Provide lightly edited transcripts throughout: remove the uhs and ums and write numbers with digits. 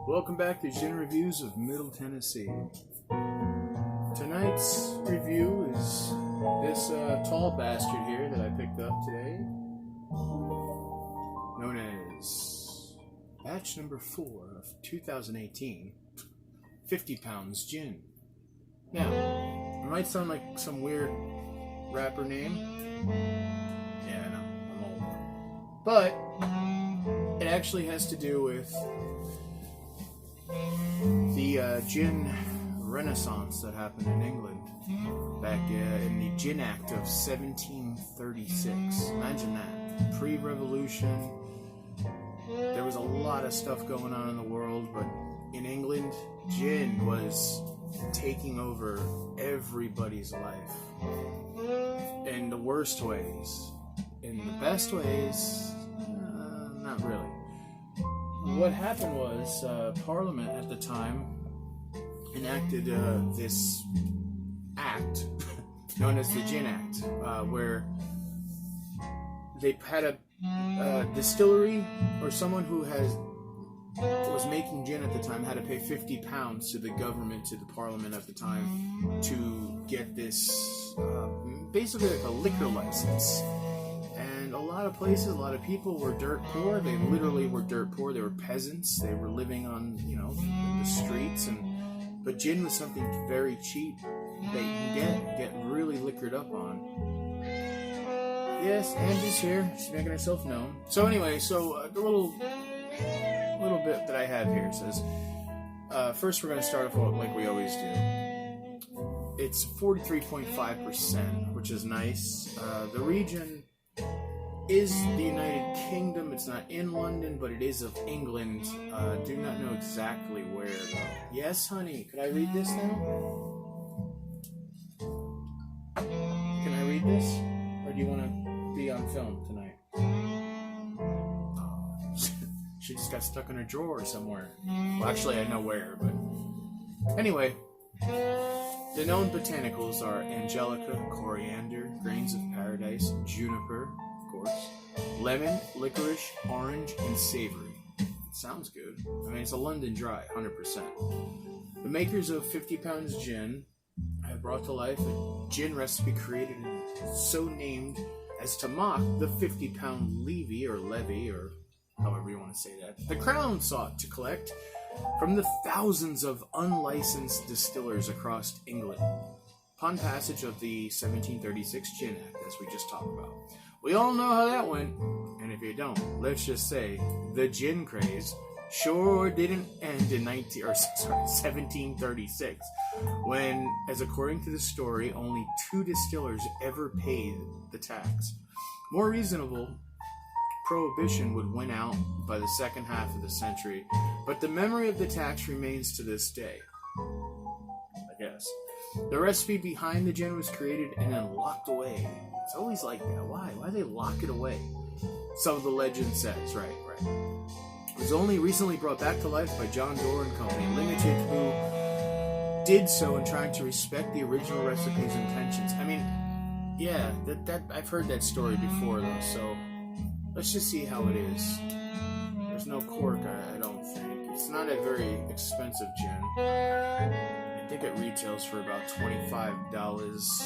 Welcome back to Gin Reviews of Middle Tennessee. Tonight's review is this tall bastard here that I picked up today, known as batch number 4 of 2018, 50 pounds gin. Now, it might sound like some weird rapper name. Yeah, I know, I'm old. But it actually has to do with the gin renaissance that happened in England back in the Gin Act of 1736. Imagine that. Pre-revolution. There was a lot of stuff going on in the world, but in England, gin was taking over everybody's life. In the worst ways. In the best ways, not really. What happened was Parliament at the time enacted this act known as the Gin Act, where they had a distillery or someone who was making gin at the time had to pay 50 pounds to the government, to the Parliament at the time, to get this basically like a liquor license. And a lot of places, a lot of people were dirt poor. They literally were dirt poor. They were peasants. They were living on, in the streets. But gin was something very cheap that you can get really liquored up on. Yes, Angie's here. She's making herself known. So anyway, the little bit that I have here says, first we're going to start off like we always do. It's 43.5%, which is nice. The region is the United Kingdom. It's not in London, but it is of England. Do not know exactly where, though. Yes, honey. Could I read this now? Can I read this? Or do you want to be on film tonight? Oh, she just got stuck in her drawer somewhere. Well, actually, I know where, but... Anyway, the known botanicals are angelica, coriander, grains of paradise, juniper, lemon, licorice, orange, and savory. Sounds good. I mean, it's a London dry, 100%. The makers of 50 pounds gin have brought to life a gin recipe created and so named as to mock the 50-pound levy, or however you want to say that, the Crown sought to collect from the thousands of unlicensed distillers across England upon passage of the 1736 Gin Act, as we just talked about. We all know how that went, and if you don't, let's just say the gin craze sure didn't end in 1736, when, as according to the story, only 2 distillers ever paid the tax. More reasonable, prohibition would win out by the second half of the century, but the memory of the tax remains to this day, I guess. The recipe behind the gin was created and then locked away. It's always like that. Why? Why do they lock it away? So the legend says, right. It was only recently brought back to life by John Doerr and Company Limited, who did so in trying to respect the original recipe's intentions. I mean, yeah, that I've heard that story before, though, so let's just see how it is. There's no cork, I don't think. It's not a very expensive gin. I think it retails for about $25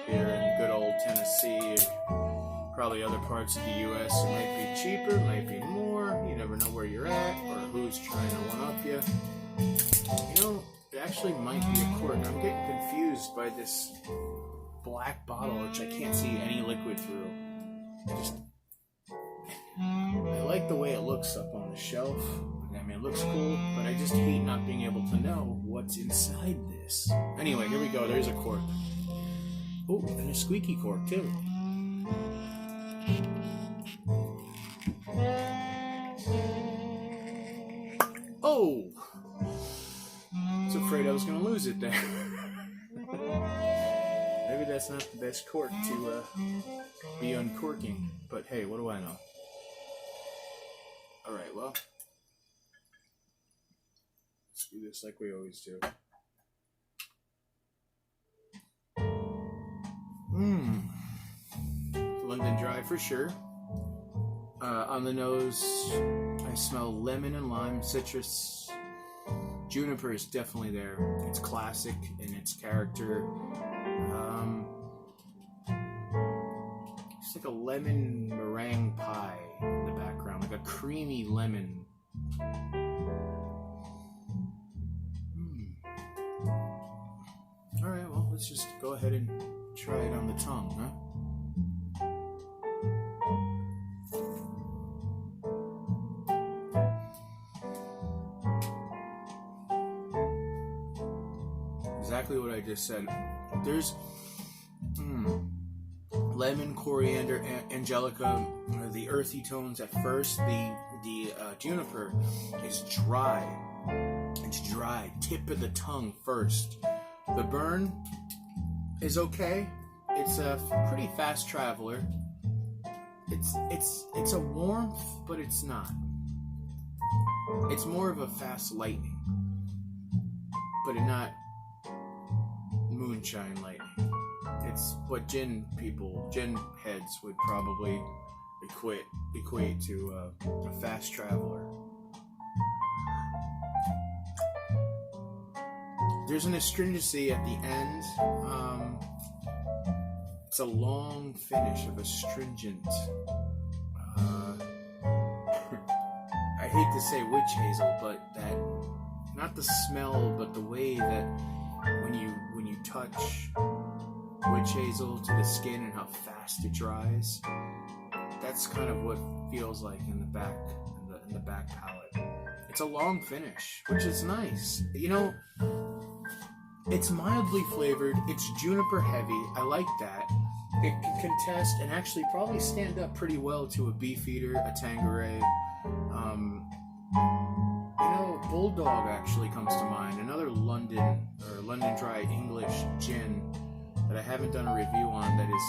here in good old Tennessee. Probably other parts of the U.S. it might be cheaper, might be more. You never know where you're at or who's trying to one-up you. It actually might be a cork. I'm getting confused by this black bottle, which I can't see any liquid through. I like the way it looks up on the shelf. I mean, it looks cool, but I just hate not being able to know what's inside this. Anyway, here we go. There's a cork. Oh, and a squeaky cork, too. Oh! I was afraid I was going to lose it there. Maybe that's not the best cork to be uncorking. But hey, what do I know? Alright, well, let's do this like we always do. London Dry for sure. On the nose, I smell lemon and lime, citrus, Juniper is definitely there. It's classic in its character. It's like a lemon meringue pie in the background, like a creamy lemon. Alright, well, let's just go ahead and try it on the tongue, huh? Exactly what I just said. There's lemon, coriander, angelica, the earthy tones at first. The juniper is dry. It's dry. Tip of the tongue first. The burn is okay. It's a pretty fast traveler. It's a warmth, but it's not. It's more of a fast lightning, but not moonshine lightning. It's what gin heads would probably equate to a fast traveler. There's an astringency at the end. It's a long finish of astringent. I hate to say witch hazel, but that, not the smell, but the way that when you touch witch hazel to the skin and how fast it dries, that's kind of what it feels like in the back palate. It's a long finish, which is nice. You know, it's mildly flavored. It's juniper heavy. I like that. It can contest and actually probably stand up pretty well to a Beefeater, a Tanqueray. Bulldog actually comes to mind. Another London Dry English gin that I haven't done a review on that is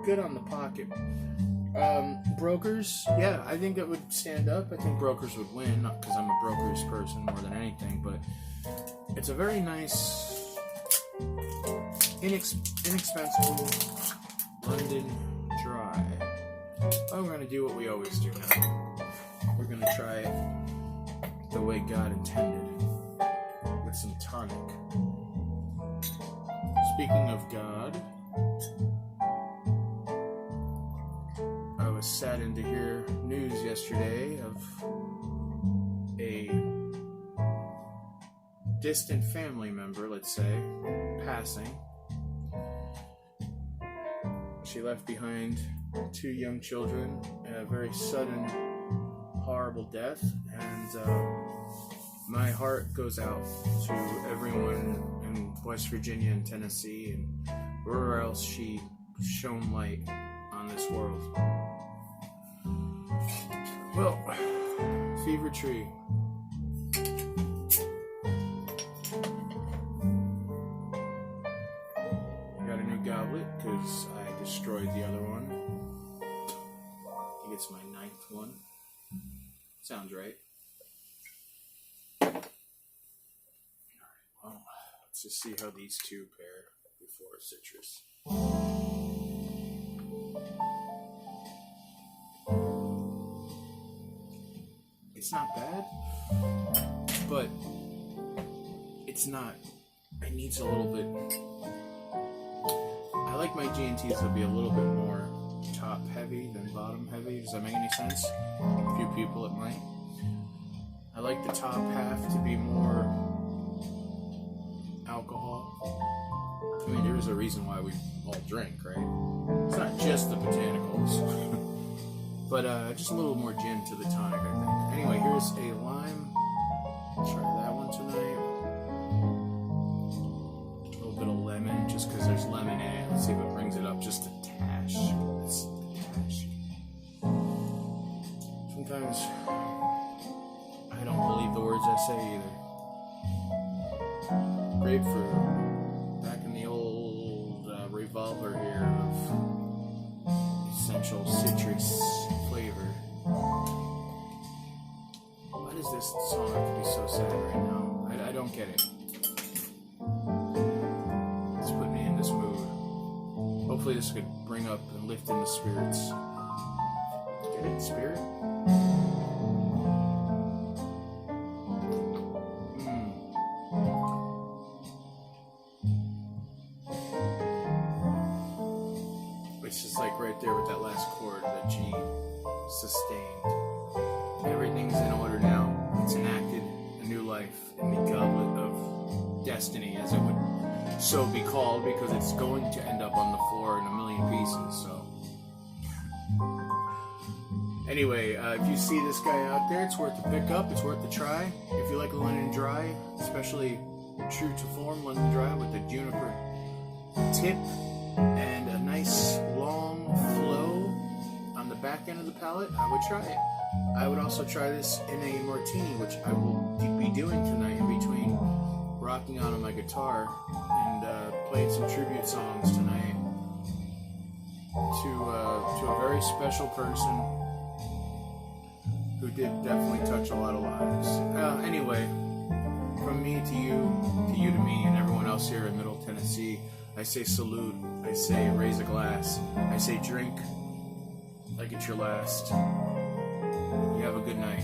good on the pocket. Brokers, yeah, I think it would stand up. I think Brokers would win, not because I'm a Brokers person more than anything, but it's a very nice, inexpensive London Dry. I'm going to do what we always do now. We're going to try it the way God intended, with some tonic. Speaking of God, I was saddened to hear news yesterday of a distant family member, let's say, passing. She left behind 2 young children, a very sudden, horrible death, and my heart goes out to everyone in West Virginia and Tennessee and wherever else she shone light on this world. Well, Fever Tree. I got a new goblet because I destroyed the other one. I think it's my 9th one. Sounds right. Alright, well, let's just see how these two pair before citrus. It's not bad, but it's not. It needs a little bit. I like my G&Ts to be a little bit more top heavy than bottom heavy. Does that make any sense? A few people it might. I like the top half to be more alcohol. I mean, there is a reason why we all drink, right? It's not just the botanicals. But just a little more gin to the tonic, I think. Anyway, here's a lime. Try that one tonight. A little bit of lemon, just because there's lemon in it. Let's see if it brings it up just a tash. It's a tash. Sometimes I don't believe the words I say either. Grapefruit. Back in the old revolver here of essential citrus flavor. Why does this song have to be so sad right now? I don't get it. It's put me in this mood. Hopefully this could bring up and lift in the spirits. Get it? Spirit? stop right there with that last chord, that G sustained. Everything's in order now. It's enacted a new life in the goblet of destiny, as it would so be called, because it's going to end up on the floor in a million pieces. So anyway, if you see this guy out there, it's worth the pick up. It's worth the try. If you like London Dry, especially true to form London Dry with the juniper tip and a nice long flow on the back end of the palate, I would try it. I would also try this in a martini, which I will be doing tonight in between rocking on my guitar and playing some tribute songs tonight to a very special person who did definitely touch a lot of lives. Anyway, from me to you to me, and everyone else here in Middle Tennessee, I say salute, I say raise a glass, I say drink like it's your last. You have a good night.